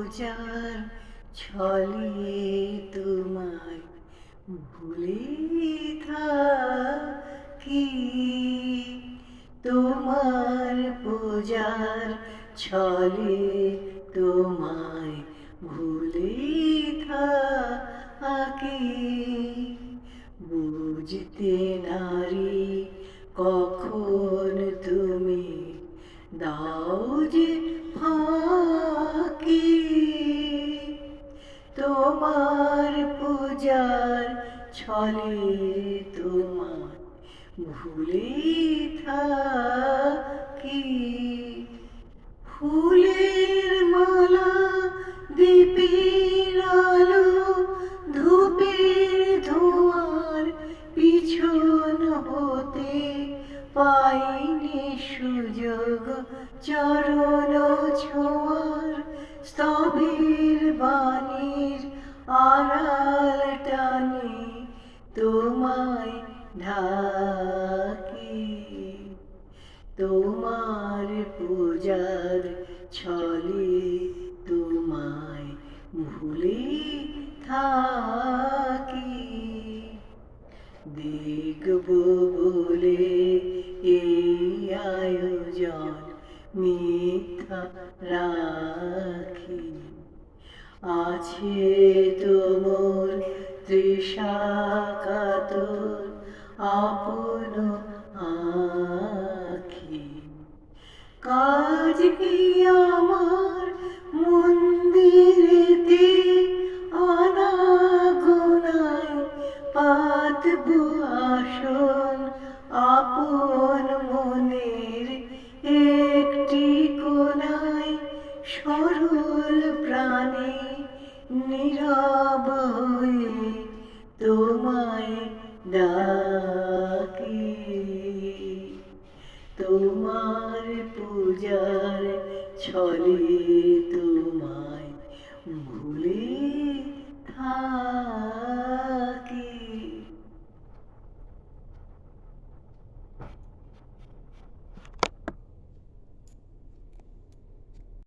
পূজার ছলে তোমায় ভুলে থাকি। তোমার পূজার ছলে তোমায় ভুলে থাকি। বুঝতে নারি কখন তুমি দাও যে ফাঁকি। তোমার পূজার ছলে তোমায় ভুলে থাকি। ফুলের মালা দীপের আলো ধূপের ধোঁয়ার পিছন হতে পাইনি সুযোগ চরণ ছোঁয়ার। স্তবের বাণীর আড়াল টানে তোমায় ঢাকি। তোমার পূজার ছলে তোমায় ভুলে থাকি। দেখব বলে এই আয়োজন মিথ্যা রাখি। আছে তোমর তৃষা কাতর আপন আঁখি। কাজ কি আমার মন্দিরেতে আনাগোনায় পাতব আসন আপন মনের একটি কোণায়। সরল প্রাণে নীরব হয়ে তোমায় ডাকি। তোমার পূজার ছলে